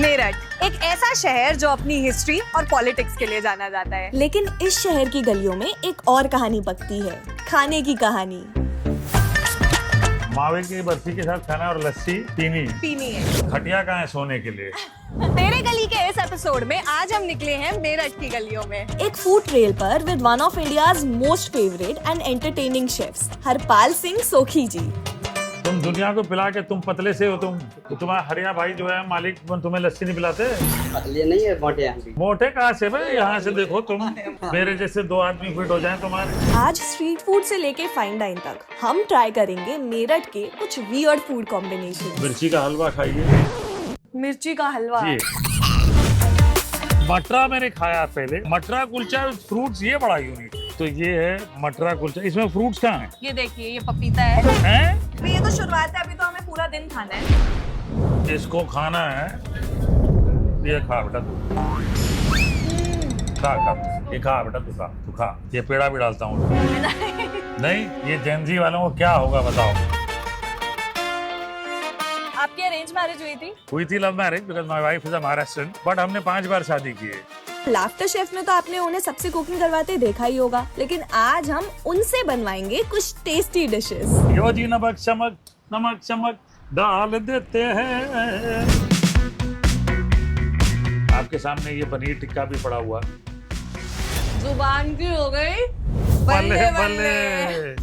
मेरठ एक ऐसा शहर जो अपनी हिस्ट्री और पॉलिटिक्स के लिए जाना जाता है। लेकिन इस शहर की गलियों में एक और कहानी पकती है, खाने की कहानी। मावे की बर्फी के साथ खाना और लस्सी पीनी है। खटिया कहाँ है सोने के लिए। तेरे गली के इस एपिसोड में आज हम निकले हैं मेरठ की गलियों में, एक फूड ट्रेल पर with one of India's most favourite and entertaining chefs Harpal Singh सोखी जी। तुम दुनिया को पिला के तुम पतले से हो, तुम्हारा हरिया भाई जो है मालिक तुम्हें लस्सी नहीं पिलाते। पतले नहीं है, मोटे हैं। मोटे कहाँ से भाई, यहाँ से देखो तुम मेरे जैसे दो आदमी फिट हो जाएं तुम्हारे। आज स्ट्रीट फूड से लेके फाइन डाइन तक हम ट्राई करेंगे मेरठ के कुछ वियर्ड फूड कॉम्बिनेशन। मिर्ची का हलवा खाइए। मिर्ची का हलवा। मटरा मैंने खाया पहले, मटरा कुलचा फ्रूट्स, ये बड़ा यूनिक। तो ये है मटरा कुलचा, इसमें फ्रूट्स कहाँ हैं? ये देखिए, ये पपीता है। हैं? ये तो शुरुआत है, अभी तो हमें पूरा दिन खाना है। इसको खाना है, ये खा बेटा तू, खा ये खा बेटा तू खा। ये पेड़ा भी डालता हूँ। नहीं, ये जेनजी वालों को क्या होगा बताओ। आपकी अरेंज मैरिज हुई थी love marriage, because my wife is a Maharashtrian, but हमने 5 बार शादी की है। लाफ्टर शेफ में तो आपने उन्हें सबसे कुकिंग करवाते देखा ही होगा, लेकिन आज हम उनसे बनवाएंगे कुछ टेस्टी डिशेस। यो जी नमक चमक डाल देते हैं। आपके सामने ये पनीर टिक्का भी पड़ा हुआ। जुबान की हो गई। बल्ले बल्ले।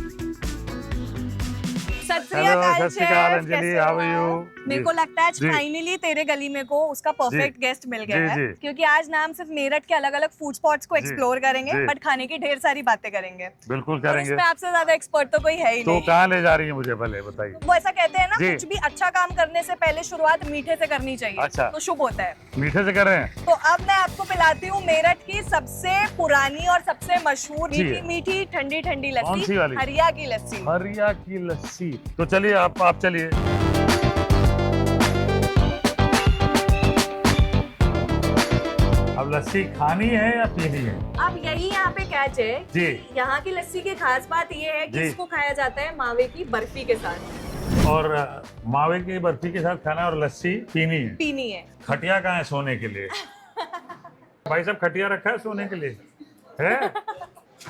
Sat Sri Akal chef, Anjali, how are you? मेरे को लगता है आज फाइनली तेरे गली में को उसका परफेक्ट गेस्ट मिल गया है, क्योंकि आज ना हम सिर्फ मेरठ के अलग अलग फूड स्पॉट्स को एक्सप्लोर करेंगे, बट खाने की ढेर सारी बातें करेंगे। बिल्कुल करेंगे। इसमें आपसे ज्यादा एक्सपर्ट तो कोई है ही नहीं। तो कहाँ ले जा रही है मुझे, पहले बताइए। वो ऐसा कहते हैं ना, कुछ भी अच्छा काम करने से पहले शुरुआत मीठे से करनी चाहिए। अच्छा। तो शुभ होता है। मीठे से कर रहे हैं। तो अब मैं आपको पिलाती हूँ मेरठ की सबसे पुरानी और सबसे मशहूर मीठी ठंडी ठंडी लस्सी, हरिया की लस्सी। हरिया की लस्सी। तो चलिए आप चलिए। अब लस्सी खानी है या पीनी है? अब यही यहाँ पे कैच है जी। यहाँ की लस्सी की खास बात ये है कि इसको खाया जाता है मावे की बर्फी के साथ। और मावे की बर्फी के साथ खाना और लस्सी पीनी है। खटिया कहाँ है सोने के लिए? भाई साहब खटिया रखा है सोने के लिए है?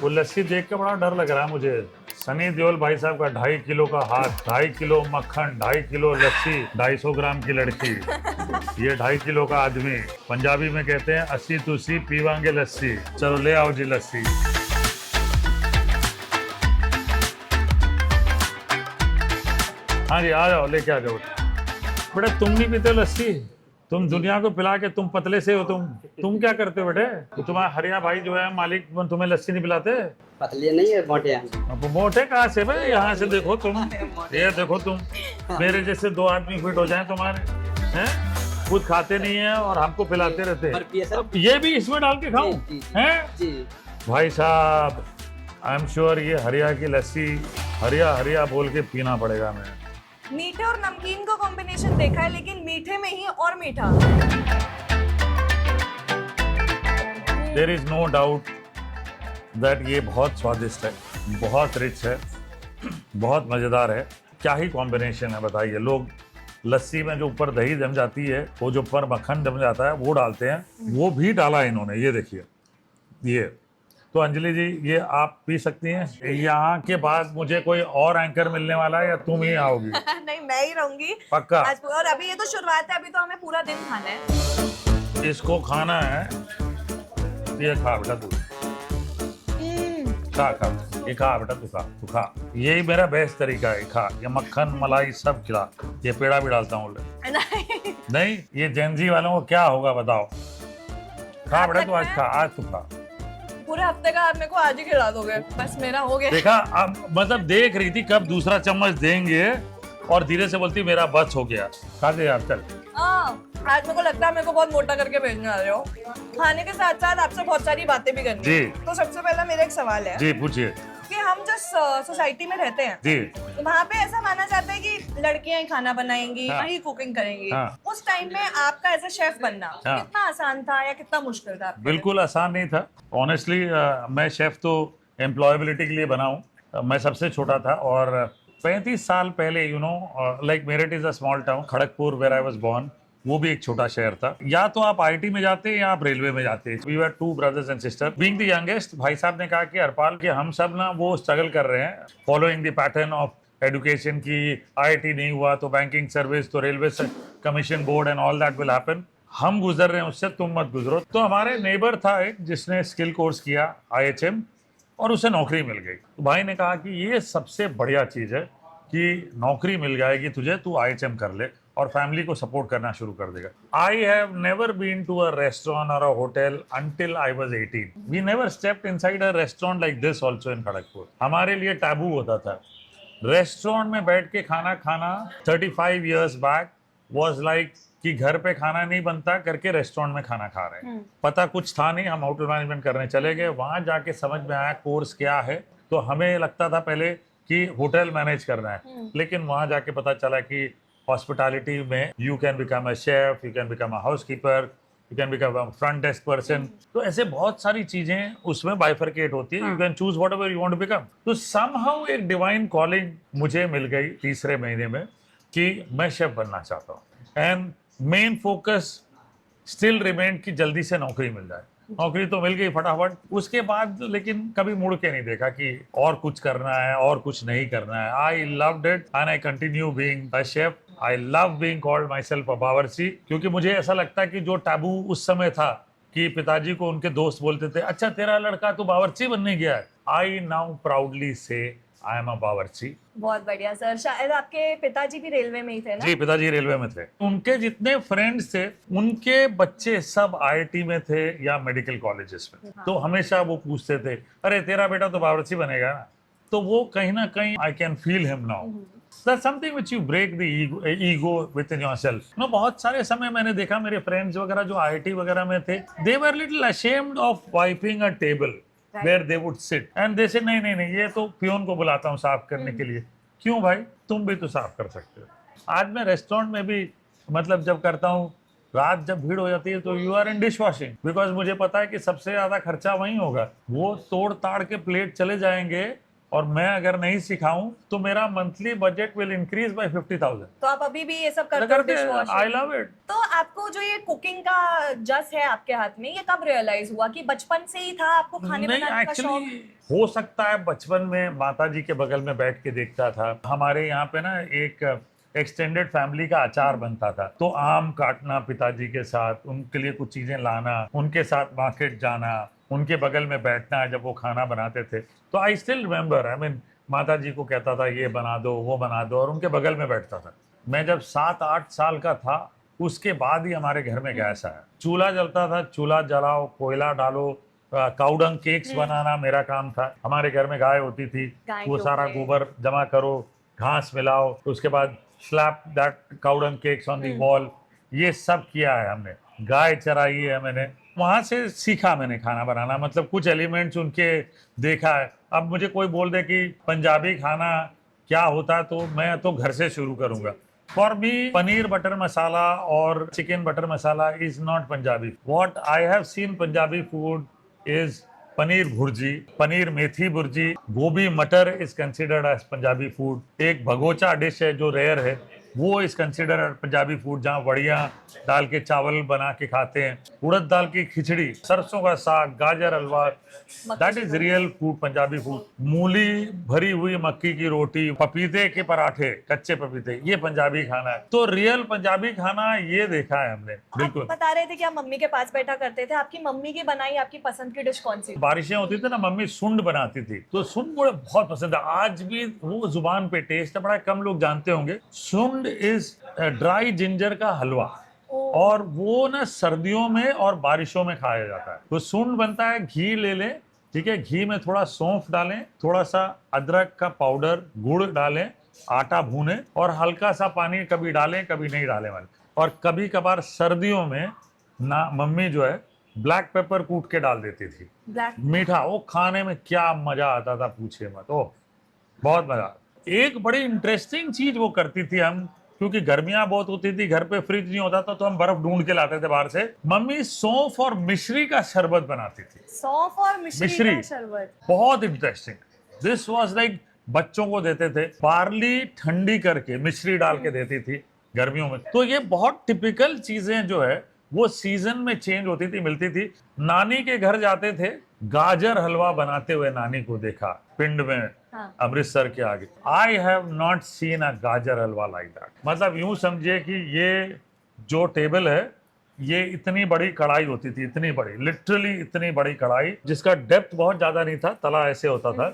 वो लस्सी देख के बड़ा डर लग रहा है मुझे। सनी देओल भाई साहब का 2.5 किलो का हाथ, 2.5 किलो मक्खन, 2.5 किलो लस्सी, 250 ग्राम की लड़की, ये 2.5 किलो का आदमी। पंजाबी में कहते हैं 80 तुसी पीवांगे लस्सी। चलो ले आओ जी लस्सी। हाँ जी, आ जाओ, लेके आ जाओ। बेटा तुम नहीं पीते लस्सी? तुम दुनिया को पिला के तुम पतले से हो, तुम क्या करते हो बेटे? तो तुम्हारा हरिया भाई जो है मालिक तुम्हें लस्सी नहीं पिलाते? पतले नहीं है, मोटे हैं। मोटे कहाँ से भाई, यहाँ से देखो तुम, ये देखो तुम मेरे जैसे दो आदमी फिट हो जाएं तुम्हारे। हैं? खुद खाते नहीं है और हमको पिलाते रहते हैं। ये भी इसमें डाल के खाऊं? हैं? भाई साहब आई एम श्योर ये हरिया की लस्सी हरिया बोल के पीना पड़ेगा। मैं मीठे और नमकीन का कॉम्बिनेशन देखा है, लेकिन मीठे में ही और मीठा। There is no doubt that ये बहुत स्वादिष्ट है, बहुत रिच है, बहुत मजेदार है। क्या ही कॉम्बिनेशन है बताइए। लोग लस्सी में जो ऊपर दही जम जाती है, वो जो ऊपर मक्खन जम जाता है वो डालते हैं, वो भी डाला है इन्होंने। ये देखिए ये। तो अंजलि जी ये आप पी सकती हैं। यहाँ के बाद मुझे कोई और एंकर मिलने वाला है या तुम ही आओगी? नहीं, मैं ही रहूंगी पक्का। और अभी ये तो शुरुआत है, अभी तो हमें पूरा दिन खाना है। इसको खाना है, ये खा बेटा तू, खा ये खा बेटा तू खा। यही मेरा बेस्ट तरीका है, खा। ये मक्खन मलाई सब खिला। ये पेड़ा भी डालता हूँ। नहीं, ये जेनजी वालों को क्या होगा बताओ। खा बेटा तू, आज तू खा। पूरे हफ्ते का आप मेरे को आज ही खिला दोगे, बस मेरा हो गया। देखा, अब मतलब देख रही थी कब दूसरा चम्मच देंगे और धीरे से बोलती मेरा बस हो गया। खा दे यार, चल। आज मेरे को लगता है मेरे को बहुत मोटा करके भेजने आ रहे हो। खाने के साथ साथ आपसे बहुत सारी बातें भी करनी है। तो सबसे पहला मेरा एक सवाल है। जी पूछिए। कि हम जिस सोसाइटी में रहते हैं जी, तो वहाँ पे ऐसा माना जाता है कि लड़कियां ही खाना बनाएंगी, वही कुकिंग करेंगी। उस टाइम में आपका ऐसा शेफ बनना कितना आसान था या कितना मुश्किल था? बिल्कुल आसान नहीं था ऑनेस्टली। मैं शेफ तो एम्प्लॉयबिलिटी के लिए बना हूँ। मैं सबसे छोटा था और 35 साल पहले, like Meerut is a small town, Kharagpur where I was born, वो भी एक छोटा शहर था। या तो आप आईटी में जाते या आप रेलवे में जाते। We were 2 brothers and sister. Being the youngest, भाई साहब ने कहा कि हरपाल कि हम सब ना वो स्ट्रगल कर रहे हैं following the pattern of education की। आईटी नहीं हुआ तो बैंकिंग सर्विस, तो railway commission board and all that will happen. हम गुजर रहे हैं उससे, तुम मत गुजरो। तो हमारे नेबर था एक जिसने स्किल कोर्स किया IHM और उसे नौकरी मिल गई। तो भाई ने कहा कि ये सबसे बढ़िया चीज़ है कि नौकरी मिल जाएगी तुझे, तू IHM कर ले और फैमिली को सपोर्ट करना शुरू कर देगा। I have never been to a restaurant और a hotel until I was 18। We never stepped inside a restaurant like this also in Kharagpur. हमारे लिए टैबू होता था। रेस्टोरेंट में बैठ के खाना खाना 35 इयर्स बैक वाज लाइक कि घर पे खाना नहीं बनता करके रेस्टोरेंट में खाना खा रहे हैं। पता कुछ था नहीं, हम होटल मैनेजमेंट करने चले गए। वहां जाके समझ में आया कोर्स क्या है। तो हमें लगता था पहले कि होटल मैनेज करना है, लेकिन वहां जाके पता चला कि हॉस्पिटैलिटी में you can become a chef, you can become a housekeeper, you can become a front desk person. तो ऐसे बहुत सारी चीजें उसमें बाइफरकेट होती है। You can choose whatever you want to become. तो समहाउ एक डिवाइन कॉलिंग मुझे मिल गई तीसरे महीने में कि मैं शेफ बनना चाहता हूँ। And main focus still remain कि जल्दी से नौकरी मिल जाए। नौकरी तो मिल गई फटाफट, उसके बाद लेकिन कभी मुड़ के नहीं देखा कि और कुछ करना है और कुछ नहीं करना है। I loved it and I continue being a chef. I love being called myself a bawarchi, क्योंकि मुझे ऐसा लगता है कि जो टैबू उस समय था कि पिताजी को उनके दोस्त बोलते थे, अच्छा तेरा लड़का तो बावर्ची बनने गया है। आई नाउ प्राउडली से आई एम अ बावर्ची। बहुत बढ़िया सर। शायद आपके पिताजी भी रेलवे में ही थे ना? जी, पिताजी रेलवे में थे। उनके जितने फ्रेंड्स थे उनके बच्चे सब IIT में थे या मेडिकल कॉलेजेस में। तो हमेशा वो पूछते थे, अरे तेरा बेटा तो बावर्ची बनेगा ना। तो वो कहीं ना कहीं I can feel him now. That's something which you break the ego within yourself. No, बहुत सारे समय मैंने देखा मेरे फ्रेंड्स वगैरह जो IIT वगैरह में थे, they were little ashamed of wiping a table where they would sit and they say नहीं नहीं नहीं, ये तो पियोन को बुलाता हूँ साफ करने के लिए। क्यों भाई, तुम भी तो साफ कर सकते हो। आज मैं रेस्टोरेंट में भी मतलब जब करता हूँ, रात जब भीड़ हो जाती है तो you are in dish washing, because मुझे पता है कि सबसे ज्यादा खर्चा वहीं होगा। वो तोड़ ताड़ के प्लेट चले जाएंगे और मैं अगर नहीं सिखाऊं तो मेरा monthly budget will increase by 50,000। तो आप अभी भी ये सब करते हो, dish washing? I love it. तो आपको जो ये कुकिंग का जस है आपके हाथ में, ये कब रियलाइज हुआ कि बचपन से ही था आपको खाने बनाने का शौक? हो सकता है बचपन में माताजी के बगल में बैठ के देखता था। हमारे यहाँ पे ना एक एक्सटेंडेड फैमिली का अचार बनता था, तो आम काटना पिताजी के साथ, उनके लिए कुछ चीजें लाना, उनके साथ मार्केट जाना, उनके बगल में बैठना जब वो खाना बनाते थे। तो I still remember, I mean माता जी को कहता था ये बना दो वो बना दो और उनके बगल में बैठता था। मैं जब 7-8 साल का था उसके बाद ही हमारे घर में गैस आया। चूल्हा जलता था, चूल्हा जलाओ, कोयला डालो, काउडंग केक्स बनाना मेरा काम था। हमारे घर में गाय होती थी, वो सारा गोबर जमा करो, घास मिलाओ, उसके बाद slap that cow dung cakes on the wall. ये सब किया है हमने, गाय चराई है मैंने। वहां से सीखा मैंने खाना बनाना, मतलब कुछ एलिमेंट्स उनके देखा है। अब मुझे कोई बोल दे कि पंजाबी खाना क्या होता है तो मैं तो घर से शुरू करूंगा। For me paneer butter masala और chicken butter masala is not Punjabi. What I have seen Punjabi food is paneer bhurji, paneer methi bhurji, gobhi matar is considered as Punjabi food. एक भगोचा डिश है जो रेयर है, वो इज कंसिडर्ड पंजाबी फूड, जहाँ बढ़िया डाल के चावल बना के खाते हैं। उड़द दाल की खिचड़ी, सरसों का saag, gajar halwa, that is real food, Punjabi food. मूली भरी हुई मक्की की रोटी, पपीते के पराठे, कच्चे पपीते, ये पंजाबी खाना है। तो रियल पंजाबी खाना ये देखा है हमने। बिल्कुल। आप बता रहे थे कि आप मम्मी के पास बैठा करते थे, आपकी मम्मी की बनाई आपकी पसंद की डिश कौन सी? बारिशें होती थी ना, मम्मी सुंड बनाती थी, तो सुंड मुझे बहुत पसंद है। आज भी वो जुबान पे टेस्ट है, बड़ा कम लोग जानते होंगे। सुंड इज ड्राई जिंजर का हलवा, और वो ना सर्दियों में और बारिशों में खाया जाता है। तो सुंड बनता है, घी ले लें, ठीक है, घी में थोड़ा सौंफ डालें, थोड़ा सा अदरक का पाउडर, गुड़ डालें, आटा भूनें और हल्का सा पानी कभी डालें कभी नहीं डालें वाले। और कभी कभार सर्दियों में ना मम्मी जो है ब्लैक पेपर कूट के डाल देती थी, मीठा। वो खाने में क्या मजा आता था पूछे मत, ओ बहुत मजा। एक बड़ी इंटरेस्टिंग चीज वो करती थी, हम क्योंकि गर्मियां बहुत होती थी, घर पे फ्रिज नहीं होता था, तो हम बर्फ ढूंढ के लाते थे बाहर से। मम्मी सौंफ और मिश्री का शरबत बनाती थी। सौंफ और मिश्री का शरबत, बहुत इंटरेस्टिंग। दिस वाज लाइक बच्चों को देते थे, बार्ली ठंडी करके मिश्री डाल के देती थी, गर्मियों में। तो ये बहुत टिपिकल चीजें जो है वो सीजन में चेंज होती थी, मिलती थी। नानी के घर जाते थे, गाजर हलवा बनाते हुए नानी को देखा पिंड में, हाँ। अमृतसर के आगे। I have not seen a गाजर हलवा लाइक दैट। मतलब यूं समझिए कि ये जो टेबल है, ये इतनी बड़ी कढ़ाई होती थी, इतनी बड़ी, लिटरली इतनी बड़ी कढ़ाई, जिसका डेप्थ बहुत ज्यादा नहीं था, तला ऐसे होता था।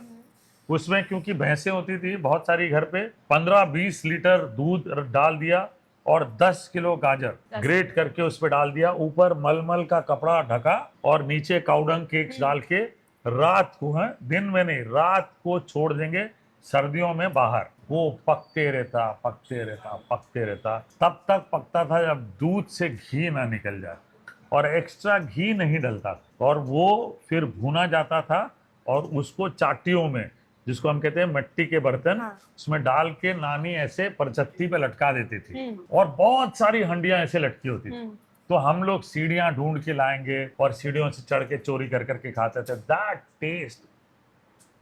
उसमें क्योंकि भैंसें होती थी बहुत सारी घर पे, 15-20 लीटर दूध डाल दिया और 10 किलो गाजर ग्रेट करके उस पे डाल दिया, ऊपर मलमल का कपड़ा ढका और नीचे काउडंग केक्स डाल के रात को, है दिन में नहीं, रात को छोड़ देंगे सर्दियों में बाहर। वो पकते रहता, पकते रहता, पकते रहता, तब तक पकता था जब दूध से घी ना निकल जाए, और एक्स्ट्रा घी नहीं डलता, और वो फिर भुना जाता था और उसको चाटियों में, जिसको हम कहते हैं मिट्टी के बर्तन, हाँ। उसमें डाल के नानी ऐसे परछत्ती पे लटका देती थी, और बहुत सारी हंडियां ऐसे लटकी होती थी। तो हम लोग सीढ़ियां ढूंढ के लाएंगे और सीढ़ियों से चढ़ के चोरी कर करके खाते थे। That taste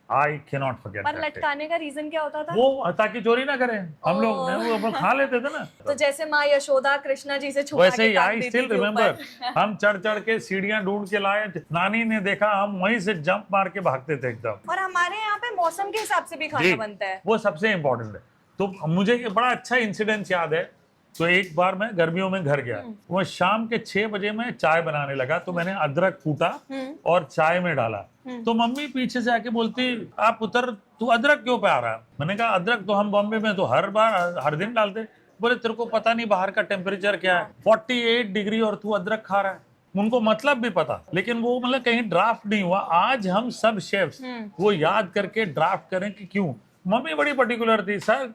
I can not forget. पर लटकाने का रीजन क्या होता था? वो ताकि चोरी ना करें हम लोग, वो अपन खा लेते थे ना। तो जैसे माँ यशोदा कृष्णा जी से छुपा वैसे के ही काट आई देती स्टिल थी रिमेम्बर, ऊपर। हम चढ़ चढ़ के सीढ़ियां ढूंढ के लाए, नानी ने देखा, हम वहीं से जंप मार के भागते थे एकदम। और हमारे यहाँ पे मौसम के हिसाब से भी खाना बनता है। वो सबसे इम्पोर्टेंट है। तो मुझे ये बड़ा अच्छा इंसिडेंस याद है। तो एक बार मैं गर्मियों में घर गया, वो शाम के 6 बजे मैं चाय बनाने लगा, तो मैंने अदरक कूटा और चाय में डाला। तो मम्मी पीछे से आके बोलती, आप पुत्र तू अदरक क्यों पे आ रहा है? मैंने कहा अदरक तो हम बॉम्बे में तो हर बार हर दिन डालते। बोले तेरे को पता नहीं बाहर का टेम्परेचर क्या है, 48 डिग्री, और तू अदरक खा रहा है। उनको मतलब भी पता, लेकिन वो मतलब कहीं ड्राफ्ट नहीं हुआ। आज हम सब शेफ्स वो याद करके ड्राफ्ट करें कि क्यों। मम्मी बड़ी पर्टिकुलर थी, सर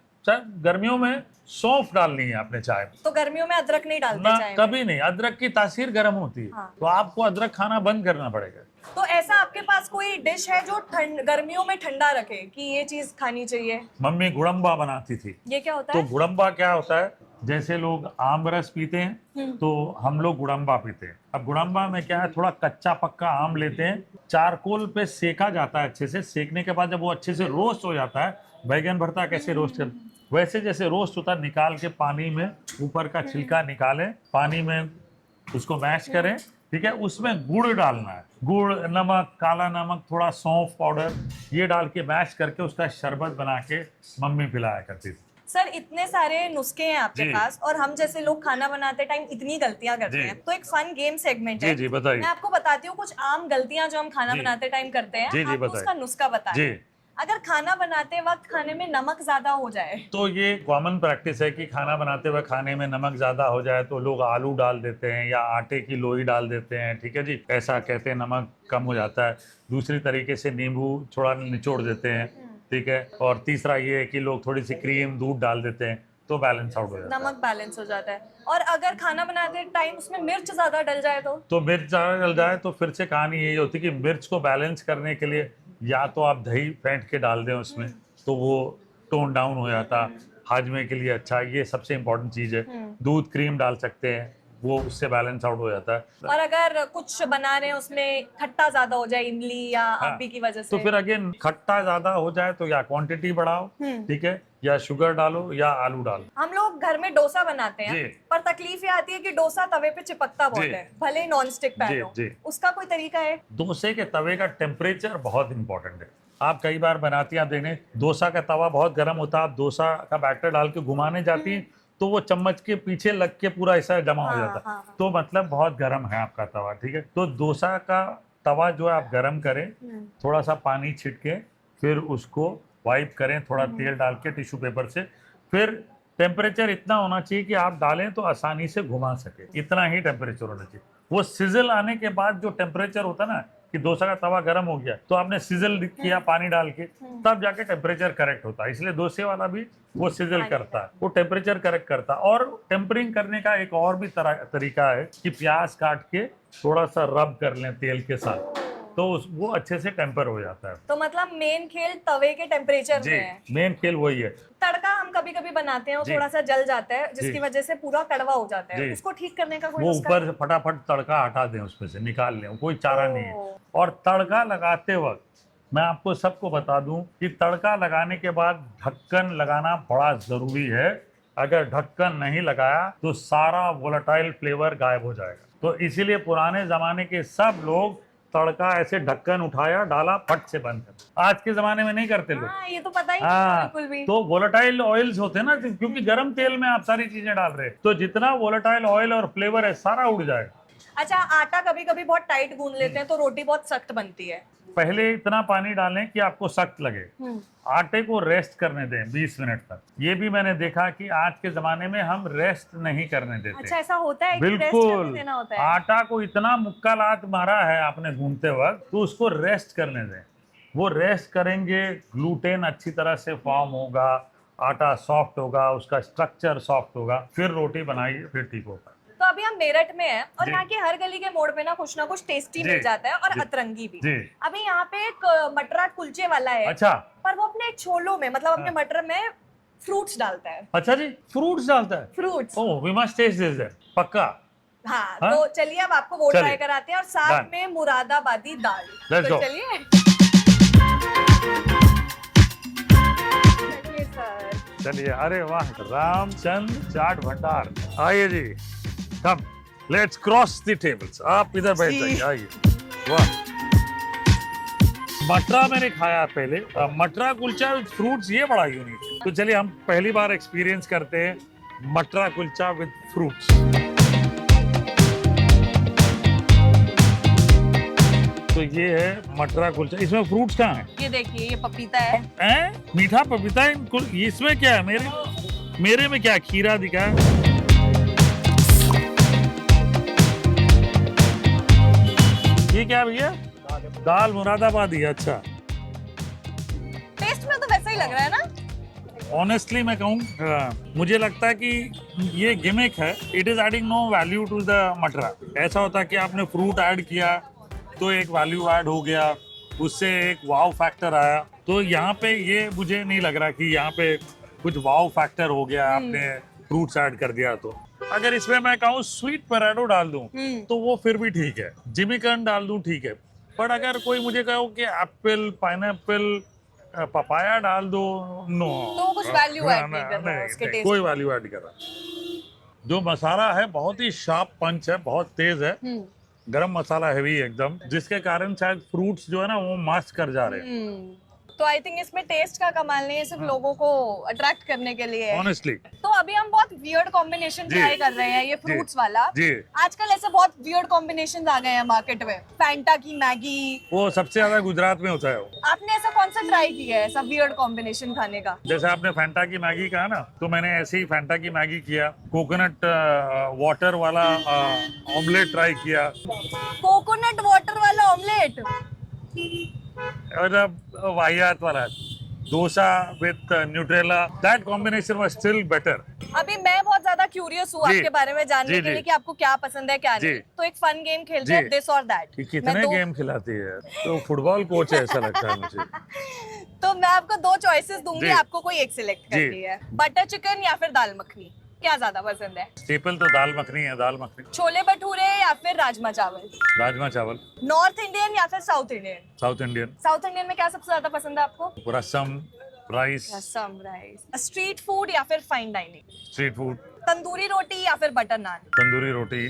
गर्मियों में सौंफ डालनी है आपने चाय में, तो गर्मियों में अदरक नहीं डालते ना चाय में? कभी नहीं। अदरक की तासीर गर्म होती है। हाँ। तो आपको अदरक खाना बंद करना पड़ेगा। तो ऐसा आपके पास कोई डिश है जो गर्मियों में ठंडा रखे कि ये चीज खानी चाहिए? मम्मी गुड़म्बा बनाती थी। ये क्या होता तो है? गुड़म्बा क्या होता है, जैसे लोग आम रस पीते हैं तो हम लोग गुड़म्बा पीते हैं। अब गुड़म्बा में क्या है, थोड़ा कच्चा पक्का आम लेते हैं, चारकोल पे सेका जाता है अच्छे से। सेकने के बाद जब वो अच्छे से रोस्ट हो जाता है, बैगन भरता कैसे रोस्ट कर, वैसे जैसे रोस्ट होता है, निकाल के पानी में ऊपर का छिलका निकालें, पानी में उसको मैश करें, ठीक है। उसमें गुड़ डालना है, गुड़, नमक, काला नमक, थोड़ा सौंफ पाउडर, ये डाल के मैश करके उसका शरबत बना के मम्मी पिलाया करती थी। सर इतने सारे नुस्खे हैं आपके जी। पास, और हम जैसे लोग खाना बनाते टाइम इतनी गलतियां करते जी। हैं। तो एक फन गेम सेगमेंट जी है। जी बताइए। मैं आपको बताती हूँ कुछ आम गलतियां जो हम खाना जी। बनाते टाइम करते हैं। जी, जी, आप बताइए। उसका नुस्खा बताएं। जी। अगर खाना बनाते वक्त खाने में नमक ज्यादा हो जाए? तो ये कॉमन प्रैक्टिस है कि खाना बनाते हुए खाने में नमक ज्यादा हो जाए तो लोग आलू डाल देते हैं या आटे की लोई डाल देते हैं, ठीक है जी। ऐसा कहते हैं नमक कम हो जाता है। दूसरी तरीके से नींबू थोड़ा निचोड़ देते हैं, ठीक है। और तीसरा ये है कि लोग थोड़ी सी क्रीम, दूध डाल देते हैं, तो बैलेंस आउट हो जाता है। नमक बैलेंस हो जाता है। और अगर खाना बनाते टाइम उसमें मिर्च ज्यादा डल जाए तो मिर्च ज्यादा डल जाए तो फिर से कहानी यही होती है कि मिर्च को बैलेंस करने के लिए या तो आप दही फेंट के डाल दें उसमें, तो वो टोन डाउन हो जाता, हाजमे के लिए अच्छा। ये सबसे इम्पोर्टेंट चीज़ है। दूध, क्रीम डाल सकते हैं, वो उससे बैलेंस आउट हो जाता है। और अगर कुछ बना रहे हैं उसमें खट्टा ज्यादा हो जाए, इमली या आंवली की वजह से, तो फिर अगेन खट्टा ज्यादा हो जाए तो या क्वांटिटी बढ़ाओ, ठीक है, या शुगर डालो या आलू डालो। हम लोग घर में डोसा बनाते जी। हैं, पर तकलीफ ये आती है कि डोसा तवे पे चिपकता बहुत जी। है, भले ही नॉन स्टिक पैन जी, हो। जी। उसका कोई तरीका है? डोसे के तवे का टेम्परेचर बहुत इंपॉर्टेंट है। आप कई बार बनाती हैं, आप देखें डोसा का तवा बहुत गर्म होता है, आप डोसा का बैटर डाल के घुमाने जाती हैं तो वो चम्मच के पीछे लग के पूरा ऐसा जमा हो जाता है। हाँ। तो मतलब बहुत गर्म है आपका तवा, ठीक है। तो डोसा का तवा जो है आप गर्म करें, थोड़ा सा पानी छिड़के, फिर उसको वाइप करें थोड़ा तेल डाल के टिश्यू पेपर से। फिर टेम्परेचर इतना होना चाहिए कि आप डालें तो आसानी से घुमा सके, इतना ही टेम्परेचर होना चाहिए। वो सिजल आने के बाद जो टेम्परेचर होता है ना कि डोसा का तवा गर्म हो गया, तो आपने सिजल किया पानी डाल के, तब जाके टेम्परेचर करेक्ट होता है। इसलिए डोसे वाला भी वो सिजल करता है, वो टेम्परेचर करेक्ट करता है। और टेम्परिंग करने का एक और भी तरीका है कि प्याज काट के थोड़ा सा रब कर लें तेल के साथ, तो वो अच्छे से टेम्पर हो जाता है। तो मतलब मेन खेल तवे के टेम्परेचर में है। मेन खेल वही है। तड़का हम कभी कभी बनाते हैं और जी। थोड़ा सा जल जाता है, जिसकी जी। वजह से पूरा कड़वा हो जाता है। जी। उसको ठीक करने का कोई वो नुस्खा? ऊपर से फटाफट तड़का हटा दें, उसमें से निकाल लें, कोई चारा नहीं है। ओह। और तड़का लगाते वक्त मैं आपको सबको बता दूं कि तड़का लगाने के बाद ढक्कन लगाना बड़ा जरूरी है, अगर ढक्कन नहीं लगाया तो सारा वोलेटाइल फ्लेवर गायब हो जाएगा। तो इसीलिए पुराने जमाने के सब लोग तड़का ऐसे ढक्कन उठाया, डाला, फट से बंद कर। आज के जमाने में नहीं करते लोग। हाँ, ये तो पता ही नहीं हाँ, बिल्कुल भी। तो वोलेटाइल ऑयल्स होते हैं ना, क्योंकि गर्म तेल में आप सारी चीजें डाल रहे हैं, तो जितना वोलेटाइल ऑयल और फ्लेवर है सारा उड़ जाएगा। अच्छा, आटा कभी कभी बहुत टाइट गूंद लेते हैं तो रोटी बहुत सख्त बनती है। पहले इतना पानी डालें कि आपको सख्त लगे, आटे को रेस्ट करने दें 20 मिनट तक। ये भी मैंने देखा कि आज के जमाने में हम रेस्ट नहीं करने देते। अच्छा, ऐसा होता है कि रेस्ट करने बिल्कुल, देना होता है? आटा को इतना मुक्का लात मारा है आपने गूंथते वक्त, तो उसको रेस्ट करने दें। वो रेस्ट करेंगे, ग्लूटेन अच्छी तरह से फॉर्म होगा, आटा सॉफ्ट होगा, उसका स्ट्रक्चर सॉफ्ट होगा, फिर रोटी बनाइए, फिर ठीक होगा। तो अभी हम मेरठ में हैं और जी। यहाँ के हर गली के मोड़ पे ना कुछ टेस्टी जी। मिल जाता है और जी। अतरंगी भी। जी। अभी यहाँ पे एक मटरा कुलचे वाला है। अच्छा, पर वो अपने छोलों में, मतलब अपने मटर में फ्रूट्स डालता है। अच्छा जी, फ्रूट्स डालता है? Fruits. Oh, we must taste this then, पक्का। हाँ, हाँ? तो चलिए अब आपको वो चलिए। ट्राई कराते हैं और साथ Done. में मुरादाबादी दाल। Let's तो go. चलिए। चलिए सर। चलिए, अरे वाह, रामचंद्र चाट भंडार। आइए जी, कम, लेट्स क्रॉस द टेबल्स। आप इधर बैठ जी। जाइए, आइए। वाह, मटरा मैंने खाया पहले, मटरा कुलचा विद फ्रूट्स, ये बड़ा यूनिक है। तो चलिए हम पहली बार एक्सपीरियंस करते हैं मटरा कुलचा विद फ्रूट्स। तो ये है मटरा कुलचा, इसमें फ्रूट्स कहाँ है? ये देखिए, ये पपीता है। मीठा पपीता है, इसमें क्या है? मेरे में क्या खीरा दिखा है? ये क्या भैया? दाल मुरादाबादी। अच्छा, टेस्ट में तो वैसा ही लग रहा है ना? ऑनेस्टली मैं कहूँ, मुझे लगता है कि ये गिमिक है। It is adding no value to the matter. ऐसा होता है कि आपने फ्रूट ऐड किया तो एक वैल्यू ऐड हो गया, उससे एक वाव फैक्टर आया। तो यहाँ पे ये मुझे नहीं लग रहा कि यहाँ पे कुछ वाव फैक्टर हो गया, आपने फ्रूट्स ऐड कर दिया। तो अगर इसमें मैं कहूँ स्वीट पोटैटो डाल दूं तो वो फिर भी ठीक है, जिमीकन डाल दूं ठीक है। पर अगर कोई मुझे कहो कि एप्पल, पाइनएप्पल, पपाया डाल दो, नो, तो कुछ वैल्यू ऐड नहीं कर रहा है उसके टेस्ट। कोई वैल्यू ऐड कर रहा। जो मसाला है बहुत ही शार्प पंच है, बहुत तेज है, गरम मसाला हैवी एकदम, जिसके कारण शायद फ्रूट्स जो है ना वो मास्क कर जा रहे हैं। तो आई थिंक इसमें टेस्ट का कमाल नहीं है, सिर्फ लोगों को अट्रैक्ट करने के लिए है। ऑनेस्टली। तो अभी हम बहुत वियर्ड कॉम्बिनेशन जी। ट्राई कर रहे हैं, ये फ्रूट्स वाला। जी। आजकल ऐसे बहुत वियर्ड कॉम्बिनेशन आ गए हैं मार्केट में। फैंटा की मैगी, वो सबसे ज्यादा गुजरात में होता है वो। आपने ऐसा कौन सा ट्राई किया है, ऐसा वियर्ड कॉम्बिनेशन खाने का? जैसे आपने फैंटा की मैगी कहा ना, तो मैंने ऐसे ही फैंटा की मैगी किया। कोकोनट वाटर वाला ऑमलेट ट्राई किया। कोकोनट वाटर वाला ऑमलेट? और वाहियात वाला dosa with Nutrela, that combination was still better. अभी मैं बहुत ज्यादा क्यूरियस हूँ जी। आपके बारे में जानने जी, के लिए जी। कि आपको क्या पसंद है क्या जी। नहीं। तो एक फन गेम खेलते हैं, जी। दिस और दैट। कि कितने गेम खिलाती है, तो फुटबॉल कोच है ऐसा लगता है मुझे। तो मैं आपको दो चॉइसेस दूंगी, जी। आपको कोई एक सिलेक्ट जी। करनी है। बटर चिकन या फिर दाल मखनी, क्या ज्यादा पसंद है? स्टेपल तो दाल मखनी है, दाल मखनी। छोले भटूरे या फिर राजमा चावल? राजमा चावल। नॉर्थ इंडियन या फिर south Indian? South Indian. South Indian में क्या सबसे ज्यादा पसंद है आपको? Rasam, rice. Rasam, rice. Street food या फिर fine dining? Street food. Tandoori रोटी या फिर बटर नान? तंदूरी रोटी।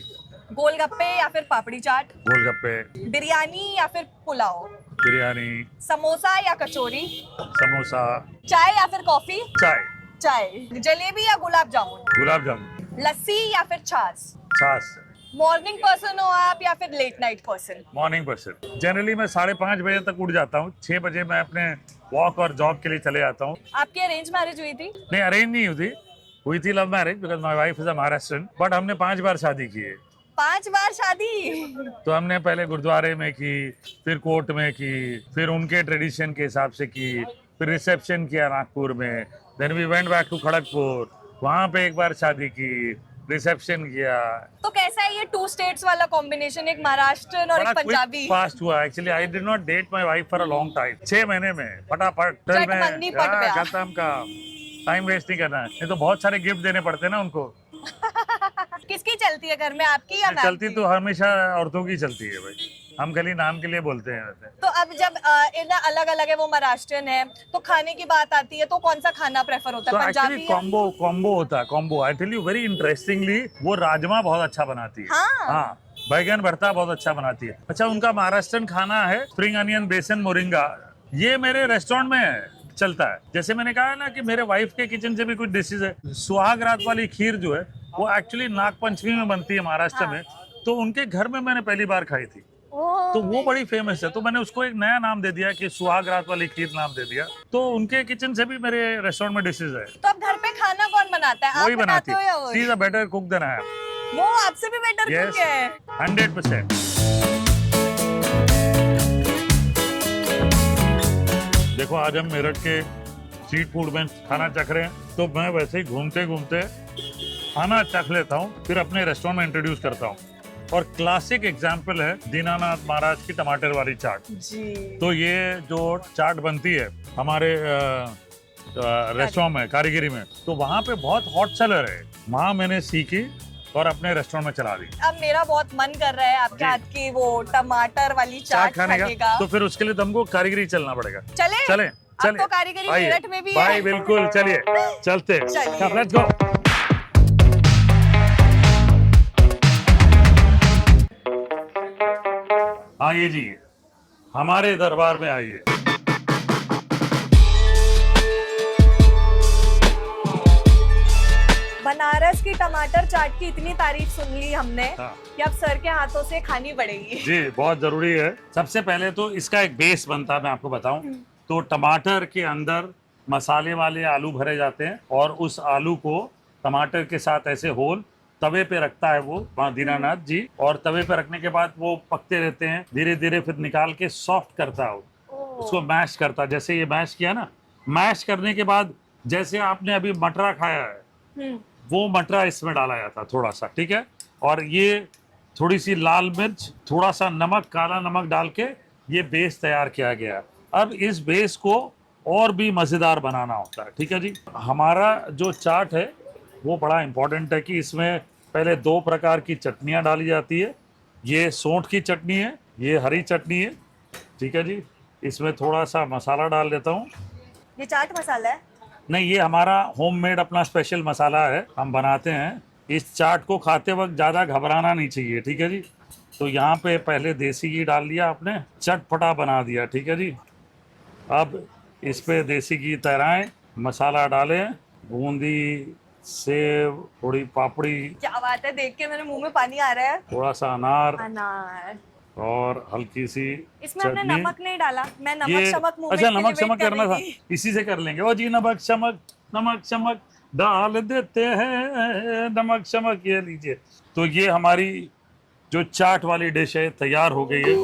गोलगप्पे या फिर पापड़ी चाट? गोलगप्पे। बिरयानी या फिर पुलाव? बिरयानी। समोसा या कचौरी? समोसा। चाय या फिर कॉफी? चाय। चाय। जलेबी या गुलाब जामुन? गुलाब जामुन। लस्सी या फिर छाछ? छाछ। मॉर्निंग पर्सन हो आप या फिर late night person? Morning person. Generally मैं 5:30 बजे तक उठ जाता हूँ, 6 बजे मैं अपने वॉक और जॉब के लिए चले जाता हूँ। आपकी अरेंज मैरिज हुई थी? नहीं, अरेंज नहीं हुई थी love marriage, because my wife is a Maharashtrian. But हमने 5 बार शादी की है। 5 बार शादी? तो हमने पहले गुरुद्वारे में की, फिर कोर्ट में की, फिर उनके ट्रेडिशन के हिसाब से की, फिर रिसेप्शन किया नागपुर में, then we went back to Kharagpur, वहाँ पे एक बार शादी की, रिसेप्शन किया। तो कैसा है ये 2 स्टेट्स वाला कॉम्बिनेशन, एक महाराष्ट्रन और एक पंजाबी? फास्ट हुआ। Actually I did not date my wife for a long time. 6 महीने में फटाफट चटमंगनी पट गया। खत्म का। टाइम वेस्ट नहीं करना, नहीं तो बहुत सारे गिफ्ट देने पड़ते हैं ना उनको। किसकी चलती है घर में, आपकी या मैम चलती की? तो हमेशा औरतों की चलती है भाई। हम गली नाम के लिए बोलते हैं वैसे। तो अब जब इतना अलग अलग है, वो महाराष्ट्रियन है, तो खाने की बात आती है तो कौन सा खाना प्रेफर होता तो है? एक्चुअली पंजाबी या? कॉम्बो होता है, combo. I tell you very interestingly, वो राजमा बहुत अच्छा बनाती है। हाँ। बैगन भरता बहुत अच्छा बनाती है। अच्छा, उनका महाराष्ट्रन खाना है स्प्रिंग अनियन बेसन मोरिंगा, ये मेरे रेस्टोरेंट में चलता है। जैसे मैंने कहा ना कि मेरे वाइफ के किचन से भी कुछ डिशेज है। सुहाग रात वाली खीर जो है वो एक्चुअली नाग पंचमी में बनती है महाराष्ट्र में, तो उनके घर में मैंने पहली बार खाई थी, तो वो बड़ी फेमस है। तो मैंने उसको एक नया नाम दे दिया कि सुहाग रात वाली खीर नाम दे दिया। तो उनके किचन से भी मेरे रेस्टोरेंट में डिशेज है। तो अब घर पे खाना कौन बनाता है? आप वही बनाती बनाते हो या है। वो? She is a better cook than I am. वो आपसे भी बेटर Yes, कुक है? 100%। देखो, आज हम मेरठ के स्ट्रीट फूड में खाना चख रहे हैं, तो मैं वैसे ही घूमते घूमते खाना चख लेता हूँ, फिर अपने रेस्टोरेंट में इंट्रोड्यूस करता हूँ। और क्लासिक एग्जाम्पल है दीनानाथ महाराज की टमाटर वाली चाट जी। तो ये जो चाट बनती है हमारे रेस्टोरेंट में, कारीगरी में, तो वहाँ पे बहुत हॉट सेलर है। वहाँ मैंने सीखी और अपने रेस्टोरेंट में चला दी। अब मेरा बहुत मन कर रहा है आपके हाथ की वो टमाटर वाली चाट खाने का। तो फिर उसके लिए तुमको कारीगरी चलना पड़ेगा। चले चले अब तो कारीगरी मेरठ में भी भाई है। बिल्कुल, चलिए चलते, लेट्स गो। आइए जी, हमारे दरबार में आइए। बनारस की टमाटर चाट की इतनी तारीफ सुन ली हमने हाँ। कि अब सर के हाथों से खानी पड़ेगी। जी, बहुत जरूरी है। सबसे पहले तो इसका एक बेस बनता है, मैं आपको बताऊं तो टमाटर के अंदर मसाले वाले आलू भरे जाते हैं और उस आलू को टमाटर के साथ ऐसे होल तवे पे रखता है वो दीनानाथ जी, और तवे पे रखने के बाद वो पकते रहते हैं धीरे धीरे, फिर निकाल के सॉफ्ट करता है उसको मैश करता है। जैसे ये मैश किया ना, मैश करने के बाद जैसे आपने अभी मटरा खाया है वो मटरा इसमें डाला जाता है थोड़ा सा, ठीक है। और ये थोड़ी सी लाल मिर्च, थोड़ा सा नमक, काला नमक डाल के ये बेस तैयार किया गया। अब इस बेस को और भी मज़ेदार बनाना होता है, ठीक है जी। हमारा जो चाट है वो बड़ा इम्पोर्टेंट है कि इसमें पहले 2 प्रकार की चटनियाँ डाली जाती है। ये सौंठ की चटनी है, ये हरी चटनी है, ठीक है जी। इसमें थोड़ा सा मसाला डाल देता हूँ। ये चाट मसाला है? नहीं, ये हमारा होममेड अपना स्पेशल मसाला है, हम बनाते हैं। इस चाट को खाते वक्त ज़्यादा घबराना नहीं चाहिए, ठीक है जी। तो यहाँ पे पहले देसी घी डाल दिया आपने, चटपटा बना दिया, ठीक है जी। अब इस पे देसी घी तैराएं, मसाला डालें, बूंदी, सेव, थोड़ी पापड़ी, क्या बात है, देख के मेरे मुंह में पानी आ रहा है। थोड़ा सा अनार और हल्की सी इसमें हमने चटनी। नमक नहीं डाला, मैं नमक ये शमक मुंह अच्छा, में नमक इसके लिए शमक wait करना कर था, रही थी। इसी से कर लेंगे। ओ जी, नमक शमक डाल देते हैं, नमक शमक, ये लीजिए। तो ये हमारी जो चाट वाली डिश है तैयार हो गई है,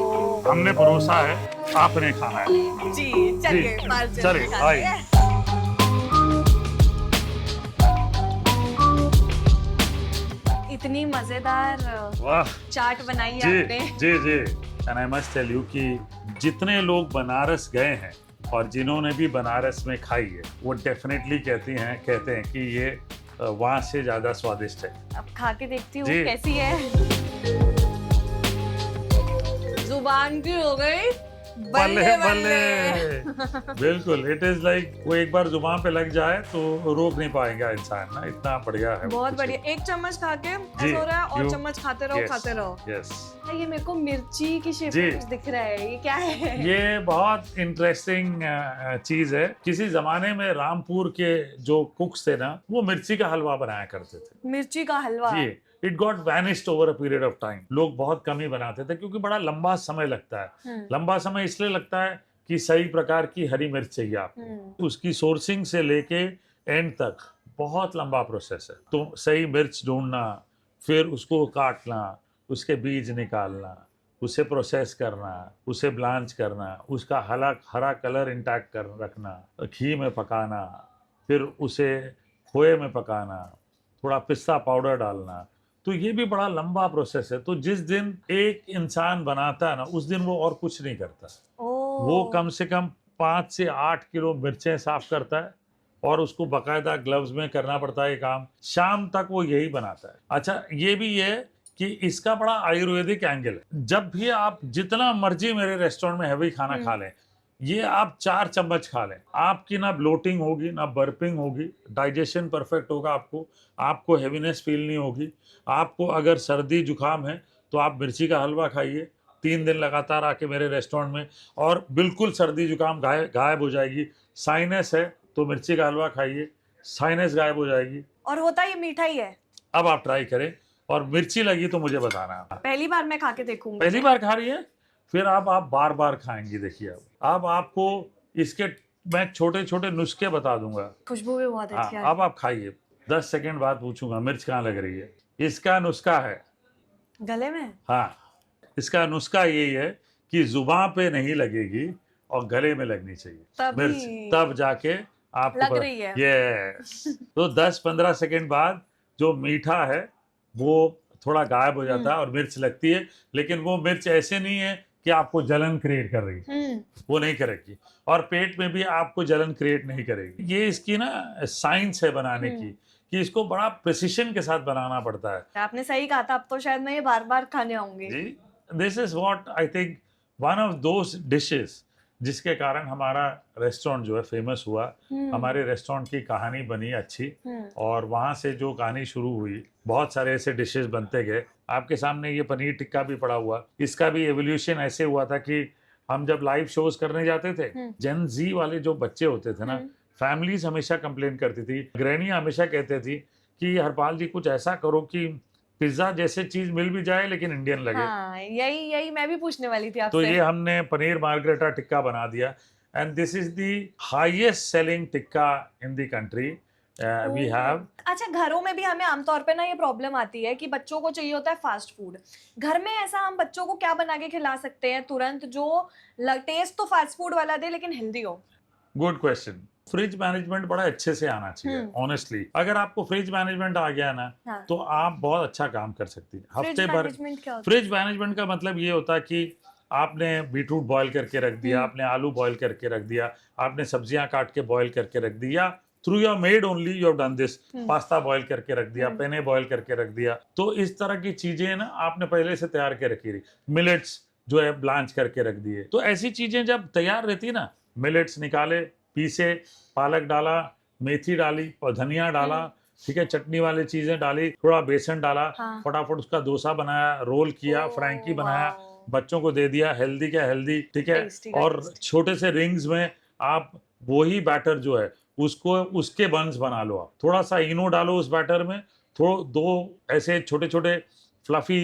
हमने परोसा है, आपने खाना है जी। चलिए जी, बाहर चलिए, चलते हैं। आइए। इतनी मजेदार वाह चाट बनाई है जी आपने। जी जी। And I must tell you कि जितने लोग बनारस गए हैं और जिन्होंने भी बनारस में खाई है वो डेफिनेटली कहते हैं कि ये वहाँ से ज्यादा स्वादिष्ट है। अब खा के देखती हूँ जी। कैसी है। जुबान की हो गई बल्ले बल्ले। बिल्कुल, इट इज लाइक वो एक बार जुबान पे लग जाए तो रोक नहीं पाएगा इंसान ना, इतना बढ़िया है। बहुत बढ़िया। एक चम्मच खा के ऐसा हो रहा है और you- चम्मच खाते रहो Yes, खाते रहो। yes. ये मेरे को मिर्ची की शेप जी। में कुछ दिख रहा है, ये क्या है? ये बहुत इंटरेस्टिंग चीज है। किसी जमाने में रामपुर के जो कुक्स थे ना, वो मिर्ची का हलवा बनाया करते थे। मिर्ची का हलवा। जी, it got vanished over a period of time. लोग बहुत कम ही बनाते थे क्योंकि बड़ा लंबा समय लगता है। लंबा समय इसलिए लगता है कि सही प्रकार की हरी मिर्च चाहिए आपको। उसकी सोर्सिंग से लेके एंड तक बहुत लंबा प्रोसेस है। तो सही मिर्च ढूंढना, फिर उसको काटना, उसके बीज निकालना, उसे प्रोसेस करना, उसे ब्लांच करना, उसका हरा कलर इंटैक्ट कर रखना, घी में पकाना, फिर उसे खोए में पकाना, थोड़ा पिस्ता पाउडर डालना। तो ये भी बड़ा लंबा प्रोसेस है। तो जिस दिन एक इंसान बनाता है ना, उस दिन वो और कुछ नहीं करता। वो कम से कम 5 से 8 किलो मिर्चें साफ करता है और उसको बाकायदा ग्लव्स में करना पड़ता है ये काम। शाम तक वो यही बनाता है। अच्छा, ये भी है कि इसका बड़ा आयुर्वेदिक एंगल है। जब भी आप जितना मर्जी मेरे रेस्टोरेंट में हैवी खाना खा लें, ये आप 4 चम्मच खा लें, आपकी ना ब्लोटिंग होगी, ना बर्पिंग होगी, डाइजेशन परफेक्ट होगा, आपको हैवीनेस फील नहीं होगी। आपको अगर सर्दी जुकाम है तो आप मिर्ची का हलवा खाइए 3 दिन लगातार आके मेरे रेस्टोरेंट में, और बिल्कुल सर्दी जुकाम गायब हो जाएगी। साइनस है तो मिर्ची का हलवा खाइए, साइनस गायब हो जाएगी। और होता ये मीठा ही है। अब आप ट्राई करें, और मिर्ची लगी तो मुझे बताना। पहली बार मैं खा के देखूंगी। पहली बार खा रही है, फिर आप बार बार खाएंगी। देखिए अब आपको इसके मैं छोटे छोटे नुस्खे बता दूंगा। खुशबू भी बहुत अच्छी हाँ, है। अब आप खाइए। 10 सेकंड बाद पूछूंगा मिर्च कहाँ लग रही है। इसका नुस्खा है, गले में। हाँ, इसका नुस्खा यही है कि जुबान पे नहीं लगेगी और गले में लगनी चाहिए मिर्च, तब जाके आपको लग रही है। यस। तो 10-15 सेकंड बाद जो मीठा है वो थोड़ा गायब हो जाता है और मिर्च लगती है, लेकिन वो मिर्च ऐसे नहीं है कि आपको जलन क्रिएट कर रही है, वो नहीं करेगी, और पेट में भी आपको जलन क्रिएट नहीं करेगी। ये इसकी ना साइंस है बनाने की, कि इसको बड़ा प्रिसिशन के साथ बनाना पड़ता है। आपने सही कहा था, अब तो शायद मैं ये बार बार खाने आऊंगी। जी, this is what I think one of those dishes जिसके कारण हमारा रेस्टोरेंट जो है फेमस हुआ। हमारे रेस्टोरेंट की कहानी बनी अच्छी, और वहाँ से जो कहानी शुरू हुई, बहुत सारे ऐसे डिशेस बनते गए। आपके सामने ये पनीर टिक्का भी पड़ा हुआ, इसका भी एवोल्यूशन ऐसे हुआ था कि हम जब लाइव शोज करने जाते थे, जेन जी वाले जो बच्चे होते थे ना, फैमिलीज हमेशा कंप्लेन करती थी, ग्रैनी हमेशा कहते थी कि हरपाल जी कुछ ऐसा करो कि पिज्जा जैसे चीज मिल भी जाए लेकिन इंडियन लगे। हाँ, यही मैं भी पूछने वाली थी आपसे। तो ये हमने पनीर मार्गरेटा टिक्का बना दिया, and this is the highest selling tikka in the country we have. अच्छा, घरों में भी हमें आमतौर पे ना ये प्रॉब्लम आती है कि बच्चों को चाहिए होता है फास्ट फूड। घर में ऐसा हम बच्चों को क्या बना के खिला सकते हैं तुरंत, जो टेस्ट तो फास्ट फूड वाला दे लेकिन हेल्दी हो? Good question. फ्रिज मैनेजमेंट बड़ा अच्छे से आना चाहिए ऑनेस्टली। अगर आपको फ्रिज मैनेजमेंट आ गया ना, हाँ। तो आप बहुत अच्छा काम कर सकती हैं। हफ्ते भर फ्रिज मैनेजमेंट का मतलब ये होता है कि आपने बीटरूट बॉईल करके रख दिया, आपने आलू बॉईल करके रख दिया, आपने सब्जियां काट के बॉईल करके रख दिया, through your made only you have done this. Pasta boil करके रख दिया, पेने बॉईल करके रख दिया। तो इस तरह की चीजें ना आपने पहले से तैयार के रखी रही। मिलेट्स जो है ब्लांच करके रख दिए। तो ऐसी चीजें जब तैयार रहती ना, मिलेट्स निकाले, पीसे, पालक डाला, मेथी डाली और धनिया डाला, ठीक है, चटनी वाली चीजें डाली, थोड़ा बेसन डाला, फटाफट उसका डोसा बनाया, रोल किया, फ्रैंकी बनाया, बच्चों को दे दिया। हेल्दी क्या हेल्दी, ठीक है। और छोटे से रिंग्स में आप वही बैटर जो है उसको उसके बंस बना लो। आप थोड़ा सा इनो डालो उस बैटर में, दो ऐसे छोटे छोटे फ्लफी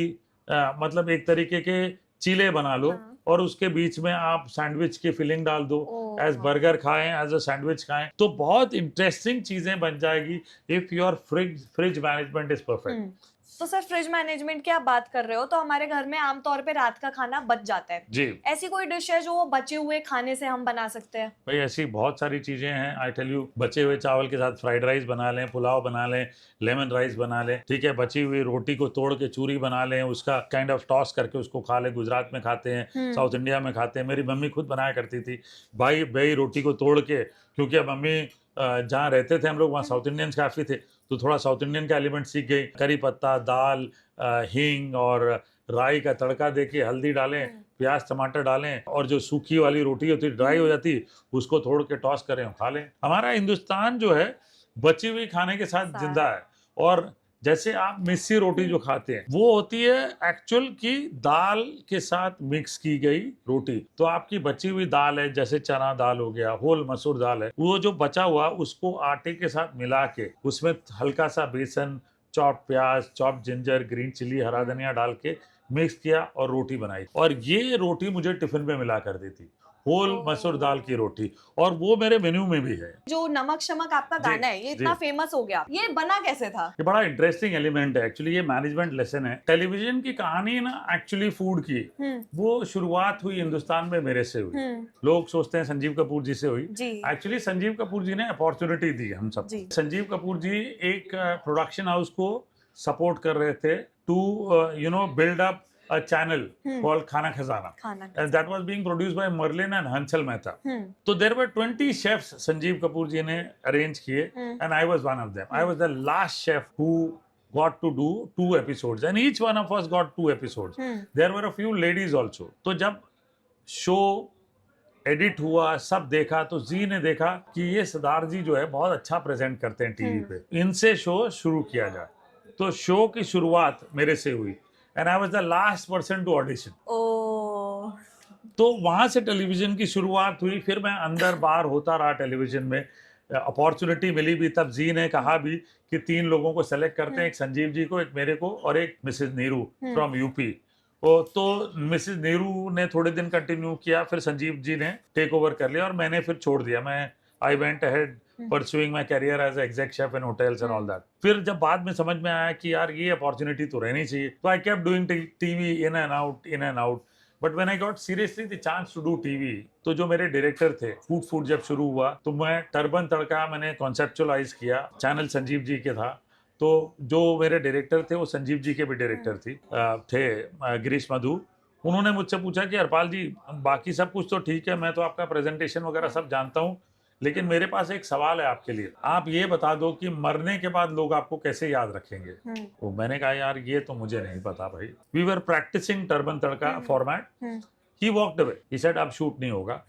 मतलब एक तरीके के चीले बना लो, और उसके बीच में आप सैंडविच की फिलिंग डाल दो, एज बर्गर खाएं, एज अ सैंडविच खाएं, तो बहुत इंटरेस्टिंग चीजें बन जाएगी if your fridge management is perfect. तो सर, फ्रिज मैनेजमेंट की आप बात कर रहे हो, तो हमारे घर में आमतौर पे रात का खाना बच जाता है जी। ऐसी कोई डिश है जो बचे हुए खाने से हम बना सकते हैं? भाई ऐसी बहुत सारी चीजें हैं, आई टेल यू। बचे हुए चावल के साथ फ्राइड राइस बना लें, पुलाव बना लें, लेमन राइस बना लें, ठीक है। बची हुई रोटी को तोड़ के चूरी बना लें, उसका काइंड ऑफ टॉस करके उसको खा लें। गुजरात में खाते हैं, साउथ इंडिया में खाते हैं। मेरी मम्मी खुद बनाया करती थी, भाई रोटी को तोड़ के, क्योंकि अब मम्मी जहाँ रहते थे हम लोग वहाँ साउथ इंडियंस काफ़ी थे, तो थोड़ा साउथ इंडियन का एलिमेंट सीख गई। करी पत्ता, दाल, हींग और राई का तड़का देके, हल्दी डालें, प्याज टमाटर डालें, और जो सूखी वाली रोटी होती है ड्राई हो जाती, उसको तोड़ के टॉस करें, खा लें। हमारा हिंदुस्तान जो है बची हुई खाने के साथ जिंदा है। और जैसे आप मिस्सी रोटी जो खाते हैं, वो होती है एक्चुअल की दाल के साथ मिक्स की गई रोटी। तो आपकी बची हुई दाल है, जैसे चना दाल हो गया, होल मसूर दाल है, वो जो बचा हुआ उसको आटे के साथ मिला के, उसमें हल्का सा बेसन, चॉप प्याज, चॉप जिंजर, ग्रीन चिली, हरा धनिया डाल के मिक्स किया और रोटी बनाई। और ये रोटी मुझे टिफिन में मिला कर दी थी, होल मसूर दाल की रोटी, और वो मेरे मेन्यू में भी है। जो नमक शमक आपका गाना है, ये इतना फेमस हो गया, ये बना कैसे था? ये बड़ा इंटरेस्टिंग एलिमेंट है एक्चुअली, ये मैनेजमेंट लेसन है। टेलीविजन की कहानी ना एक्चुअली फूड की, वो शुरुआत हुई हिंदुस्तान में मेरे से हुई। लोग सोचते हैं संजीव कपूर जी से हुई, एक्चुअली संजीव कपूर जी ने अपॉर्चुनिटी दी हम सब। संजीव कपूर जी एक प्रोडक्शन हाउस को सपोर्ट कर रहे थे to build up a channel called Khana Khazana, and that was being produced by Merlin and Hansal Mehta. So there were 20 chefs Sanjeev Kapoor ji ne arrange kiye, and I was one of them. I was the last chef who got to do 2 episodes and each one of us got 2 episodes. There were a few ladies also. तो जब show edit हुआ, सब देखा, तो जी ने देखा कि ये सरदार जी जो है बहुत अच्छा प्रेजेंट करते हैं टीवी पे, इनसे शो शुरू किया जाए। तो शो की शुरुआत मेरे से हुई and I was the last person to audition. ओ तो वहां से टेलीविजन की शुरुआत हुई। फिर मैं अंदर बाहर होता रहा टेलीविजन में, अपॉर्चुनिटी मिली भी। तब जी ने कहा भी कि 3 लोगों को सेलेक्ट करते हैं, एक संजीव जी को, एक मेरे को और एक मिसेज नीरू फ्रॉम यूपी। तो मिसेज नीरू ने थोड़े दिन कंटिन्यू किया, फिर संजीव जी ने टेक ओवर कर लिया और मैंने फिर छोड़ दिया। मैं I went ahead pursuing my career as exec chef in hotels and all that. फिर जब बाद में समझ में आया कि यार ये अपॉर्चुनिटी तो रहनी चाहिए, तो I kept doing TV in and out. But when I got seriously the chance to do TV, तो जो मेरे डायरेक्टर थे, फूड जब शुरू हुआ तो मैं टर्बन तड़का मैंने कॉन्सेप्चुअलाइज किया, चैनल संजीव जी के था। तो जो मेरे डायरेक्टर थे वो संजीव जी के भी डायरेक्टर थे गिरीश मधु। उन्होंने मुझसे पूछा कि हरपाल जी, बाकी सब कुछ तो ठीक है, मैं तो आपका प्रेजेंटेशन वगैरह सब जानता हूँ, लेकिन मेरे पास एक सवाल है आपके लिए। आप ये बता दो कि मरने के बाद लोग आपको कैसे याद रखेंगे। तो मैंने कहा यार ये तो मुझे नहीं पता भाई। We were practicing turban Tadka format. He walked away, he said अब शूट नहीं होगा,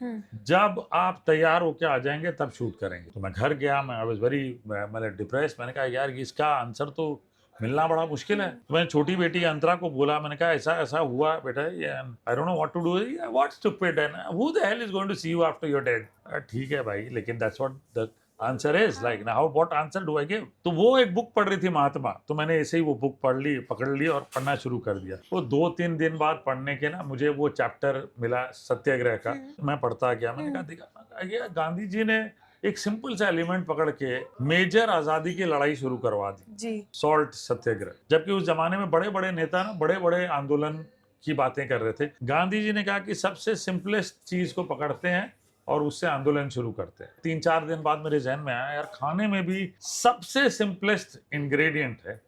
जब आप तैयार होके आ जाएंगे तब शूट करेंगे। तो मैं घर गया, मैं आई वाज वेरी मतलब डिप्रेस। मैंने कहा यार इसका आंसर तो मिलना बड़ा मुश्किल है। तो मैंने छोटी बेटी अंतरा को बोला, मैंने कहा ऐसा ऐसा हुआ बेटा, I don't know what to do, what stupid and who the hell is going to see you after your dead. ठीक है भाई, लेकिन that's what the answer is, like now what answer do I give. तो वो एक book पढ़ रही थी महात्मा, तो मैंने ऐसे ही वो बुक पकड़ ली और पढ़ना शुरू कर दिया। वो 2-3 दिन बाद पढ़ने के ना मुझे वो चैप्टर मिला सत्याग्रह का। मैं पढ़ता गया, मैंने कहा देखा ये गांधी जी ने एक सिंपल सा एलिमेंट पकड़ के मेजर आजादी की लड़ाई शुरू करवा दी जी, सॉल्ट सत्याग्रह। जबकि उस जमाने में बड़े बड़े नेता ना बड़े बड़े आंदोलन की बातें कर रहे थे। गांधी जी ने कहा कि सबसे सिंपलेस्ट चीज को पकड़ते हैं और उससे आंदोलन शुरू करते हैं। 3-4 दिन बाद मेरे जहन में आया यार, खाने में भी सबसे सिंपलेस्ट इंग्रेडिएंट है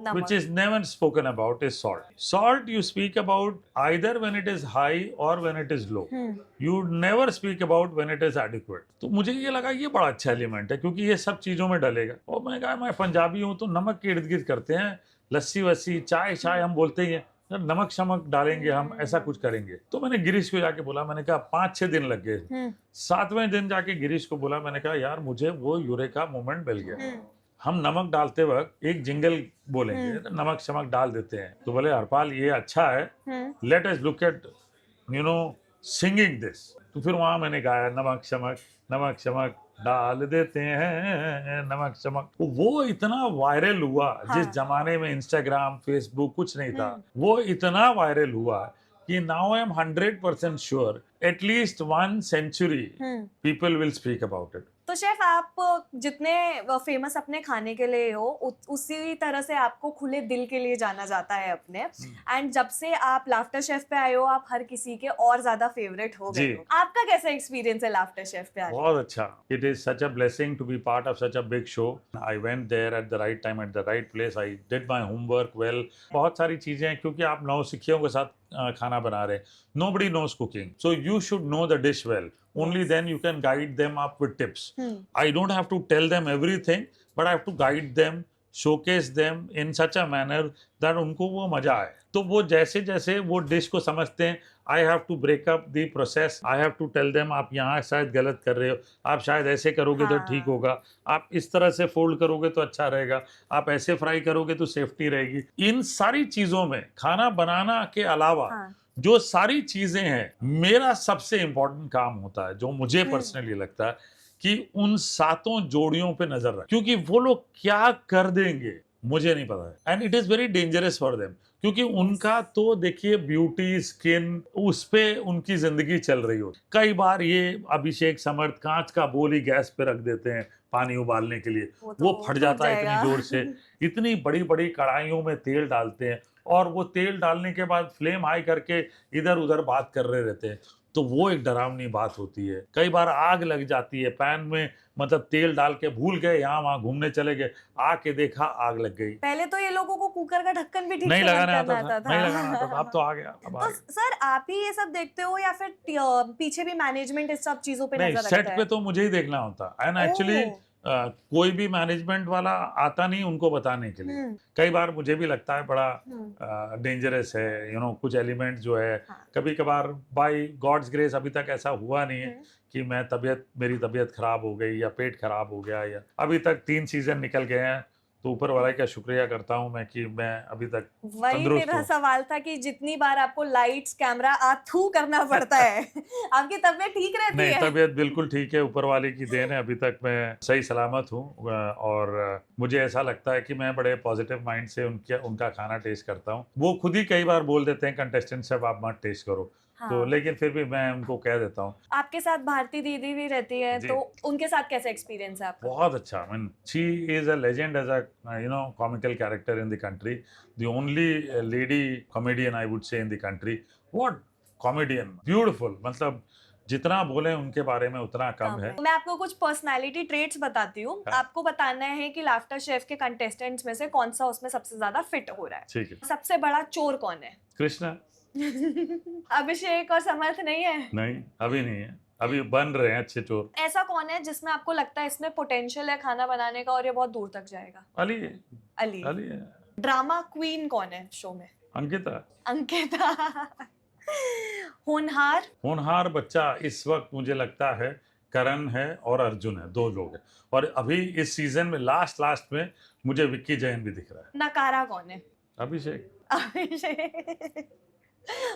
which is never spoken about is salt. Salt you speak about either when it is high or when it is low. You never speak about when it is adequate. तो मुझे ये लगा ये बड़ा अच्छा element है, क्योंकि ये सब चीजों में डलेगा। और मैंने कहा मैं पंजाबी हूँ तो नमक के इर्द गिर्द करते हैं, लस्सी वस्सी चाय हम बोलते ही हैं, नमक शमक डालेंगे हम, ऐसा कुछ करेंगे। तो मैंने गिरीश को जाके बोला, मैंने कहा 5-6 दिन लग गए। 7वें दिन जाके गिरीश को बोला, मैंने कहा यार मुझे वो यूरेका मोमेंट मिल गया। हम नमक डालते वक्त एक जिंगल बोलेंगे, नमक शमक डाल देते हैं। तो बोले हरपाल ये अच्छा है, let us look at singing this. तो फिर वहां मैंने गाया नमक शमक डाल देते हैं नमक शमक। वो इतना वायरल हुआ, जिस जमाने में इंस्टाग्राम फेसबुक कुछ नहीं था, वो इतना वायरल हुआ कि now I am 100% sure at least 1 century people will speak about it. तो शेफ आप जितने फेमस अपने खाने के लिए हो, उसी तरह से आपको खुले दिल के लिए जाना जाता है अपने। एंड जब से आप लाफ्टर शेफ पे आए हो, आप हर किसी के और ज्यादा फेवरेट हो गए हो। आपका कैसा एक्सपीरियंस है लाफ्टर शेफ पे आने? बहुत अच्छा। It is such a blessing to be part of such a big show. I went there at the right time at the right place. I did my homework well. बहुत सारी चीजें हैं, क्योंकि आप नौसिखियों के साथ खाना बना रहे हैं। Nobody knows cooking, so you should know the dish well. Only then you can guide them up with tips. I don't have to tell them everything, but I have to guide them, showcase them in such a manner that उनको वो मजा आए। तो वो जैसे जैसे वो dish को समझते हैं, I have to break up the process. I have to tell them आप यहाँ शायद गलत कर रहे हो, आप शायद ऐसे करोगे तो ठीक होगा, आप इस तरह से फोल्ड करोगे तो अच्छा रहेगा, आप ऐसे फ्राई करोगे तो सेफ्टी रहेगी। इन सारी चीजों में खाना बनाना के अलावा जो सारी चीजें हैं, मेरा सबसे इंपॉर्टेंट काम होता है, जो मुझे पर्सनली लगता है कि उन 7 जोड़ियों पे नजर रख, क्योंकि वो लोग क्या कर देंगे मुझे नहीं पता है। And it is very dangerous for them, क्योंकि उनका तो देखिए ब्यूटी स्किन उस पे उनकी जिंदगी चल रही हो। कई बार ये अभिषेक समर्थ कांच का बोल ही गैस पे रख देते हैं पानी उबालने के लिए, वो फट जाता है इतनी जोर से। इतनी बड़ी बड़ी कढ़ाइयों में तेल डालते हैं और वो तेल डालने के बाद फ्लेम हाई करके इधर उधर बात कर रहे रहते हैं। तो वो एक डरावनी बात होती है। कई बार आग लग जाती है पैन में, मतलब तेल डाल के भूल गए, यहाँ वहां घूमने चले गए, आके देखा आग लग गई। पहले तो ये लोगों को कुकर का ढक्कन भी ठीक नहीं से लगाना बंद करना आता था, नहीं लगाना आता था। अब तो आ गया। तो सर आप ही ये सब देखते हो या फिर पीछे भी मैनेजमेंट इस सब चीजों पे नहीं, नजर रखता है? सेट पे तो मुझे ही देखना होता है। एंड एक्चुअली कोई भी मैनेजमेंट वाला आता नहीं उनको बताने के लिए। कई बार मुझे भी लगता है बड़ा डेंजरस है, कुछ एलिमेंट जो है। हाँ। कभी कभार बाय गॉड्स ग्रेस अभी तक ऐसा हुआ नहीं है कि मेरी तबीयत खराब हो गई या पेट खराब हो गया, या अभी तक 3 सीजन निकल गए हैं। तो ऊपर वाला का शुक्रिया करता हूँ मैं कि मैं अभी तक वही तंदुरुस्त मेरा हूँ। सवाल था कि जितनी बार आपको लाइट्स कैमरा थू करना पड़ता है आपकी तबियत ठीक रहती नहीं, है? तबीयत बिल्कुल ठीक है, ऊपर वाले की देन है। अभी तक मैं सही सलामत हूँ और मुझे ऐसा लगता है कि मैं बड़े पॉजिटिव माइंड से उनका खाना टेस्ट करता हूँ। वो खुद ही कई बार बोल देते हैं कंटेस्टेंट सब आप मत टेस्ट करो। हाँ। तो लेकिन फिर भी मैं उनको कह देता हूँ। आपके साथ भारती दीदी भी रहती है, जी। तो उनके साथ कैसा एक्सपीरियंस है आपका? बहुत अच्छा। She is a legend as a comical character in the country, the only lady comedian I would say in the country. What comedian, beautiful. मतलब जितना बोले उनके बारे में उतना कम है। मैं आपको कुछ पर्सनालिटी ट्रेट्स बताती हूँ। हाँ। आपको बताना है कि लाफ्टर शेफ के कंटेस्टेंट्स में से कौन सा उसमें सबसे ज्यादा फिट हो रहा है। ठीक है। सबसे बड़ा चोर कौन है? कृष्णा। अभिषेक और समर्थ नहीं है? नहीं, अभी नहीं है, अभी बन रहे हैं अच्छे चोर। ऐसा कौन है जिसमें आपको लगता है इसमें पोटेंशियल है खाना बनाने का और ये बहुत दूर तक जाएगा? अली अली। अली है। ड्रामा क्वीन कौन है शो में? अंकिता। अंकिता। होनहार बच्चा इस वक्त मुझे लगता है करण है और अर्जुन है, 2 लोग हैं। और अभी इस सीजन में लास्ट में मुझे विक्की जैन भी दिख रहा है। नकारा कौन है? अभिषेक।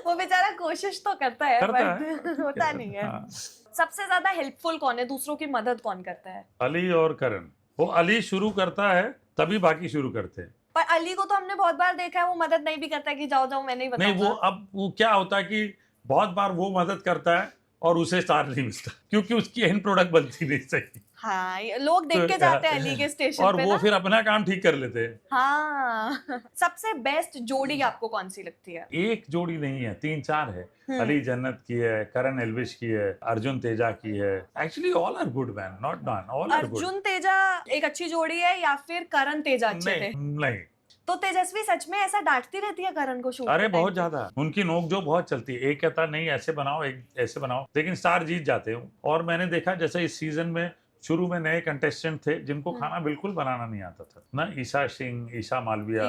वो बेचारा कोशिश तो करता है करता but है। होता नहीं है। हाँ। सबसे ज्यादा हेल्पफुल कौन है? दूसरों की मदद कौन करता है? अली और करण। वो अली शुरू करता है तभी बाकी शुरू करते हैं। पर अली को तो हमने बहुत बार देखा है वो मदद नहीं भी करता है कि जाओ मैं नहीं नहीं, बताऊंगा। वो क्या होता है कि बहुत बार वो मदद करता है और उसे स्टार नहीं मिलता क्योंकि उसकी एंड प्रोडक्ट बनती नहीं सही। हाँ, ये लोग देख के जाते हैं अली के स्टेशन और पे वो ना। फिर अपना काम ठीक कर लेते हैं। हाँ। सबसे बेस्ट जोड़ी आपको कौन सी लगती है? एक जोड़ी नहीं है, 3-4 है। अली जन्नत की है, करण एल्विश की है, अर्जुन तेजा की है। Actually all are good man, not none, all are good. Arjun Teja एक अच्छी जोड़ी है या फिर करण तेजा अच्छे थे? नहीं। तो तेजस्वी सच में ऐसा डांटती रहती है करण को शूट अरे के बहुत time? ज्यादा उनकी नोकझोंक बहुत चलती है। एक कहता नहीं ऐसे बनाओ, एक ऐसे बनाओ, लेकिन स्टार जीत जाते हैं। और मैंने देखा जैसे इस सीजन में शुरू में नए कंटेस्टेंट थे जिनको खाना बिल्कुल बनाना नहीं आता था ना, ईशा सिंह, ईशा मालविया,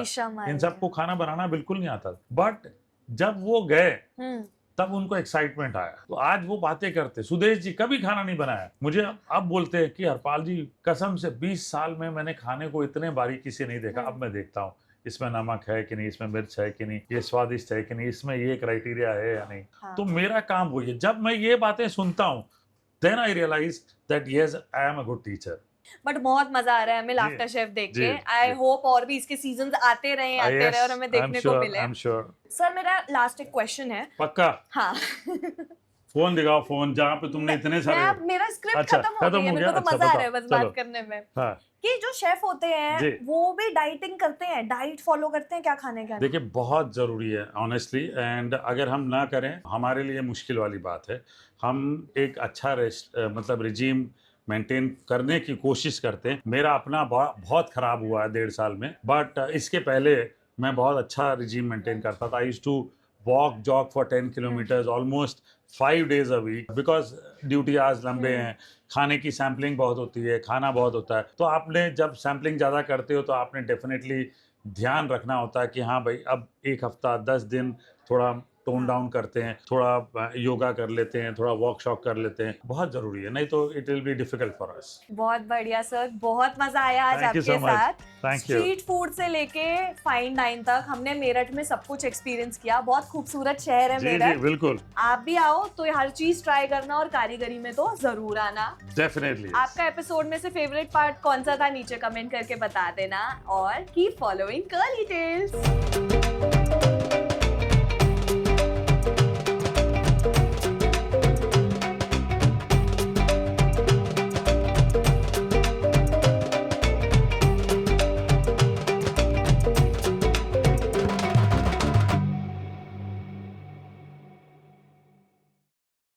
इन सबको खाना बनाना बिल्कुल नहीं आता था। बट जब वो गए तब उनको एक्साइटमेंट आया। तो आज वो बातें करते, सुदेश जी कभी खाना नहीं बनाया, मुझे अब बोलते हैं कि हरपाल जी कसम से 20 साल में मैंने खाने को इतने बारीकी से नहीं देखा। अब मैं देखता हूँ इसमें नमक है कि नहीं, इसमें मिर्च है कि नहीं, ये स्वादिष्ट है कि नहीं, इसमें ये क्राइटेरिया है या नहीं। हाँ। तो मेरा काम वही है। जब मैं ये बातें सुनता हूँ then I realise that yes I am a good teacher. But बहुत मजा आ रहा है हमें लाफ्टर शेफ देख के। आई होप और भी इसके सीजन्स आते रहे और हमें देखने को मिले। I am sure. सर मेरा लास्ट एक क्वेश्चन है। पक्का? हाँ। फोन दिखाओ, फोन जहाँ पे तुमने इतने सारे। मेरा स्क्रिप्ट अच्छा, खत्म हो गया। मेरे को तो मजा आ रहा है बस बात करने में। हाँ। कि जो शेफ होते जी। हैं वो भी डाइटिंग करते हैं, डाइट फॉलो करते हैं क्या खाने का? देखिए बहुत ज़रूरी है ऑनेस्टली, एंड अगर हम ना करें हमारे लिए मुश्किल वाली बात है। हम एक अच्छा मतलब रिजीम मेंटेन करने की कोशिश करते हैं। मेरा अपना बहुत ख़राब हुआ है 1.5 साल में, बट इसके पहले मैं बहुत अच्छा रिजीम मेंटेन करता था। I used to walk jog for 10 kilometres almost 5 days a week because duty आज लंबे हैं, खाने की सैम्पलिंग बहुत होती है, खाना बहुत होता है। तो आपने जब सैम्पलिंग ज़्यादा करते हो तो आपने डेफिनेटली ध्यान रखना होता है कि हाँ भाई अब 1 हफ्ता 10 दिन थोड़ा टोन डाउन करते हैं, थोड़ा योगा कर लेते हैं, थोड़ा वॉक शॉक कर लेते हैं। बहुत ज़रूरी है, नहीं तो it will be difficult for us. बहुत बढ़िया सर, बहुत मजा आया आज Thank you आपके so much. साथ। Thank you. स्ट्रीट फूड से लेके फाइन डाइन तक हमने मेरठ में सब कुछ एक्सपीरियंस किया। बहुत खूबसूरत शहर है जी जी मेरठ। बिल्कुल, आप भी आओ तो हर चीज ट्राई करना और कारीगरी में तो जरूर आना। डेफिनेटली। आपका एपिसोड में से फेवरेट पार्ट कौन सा था नीचे कमेंट करके बता देना और कीप फॉलोइंग कर्ली टेल्स।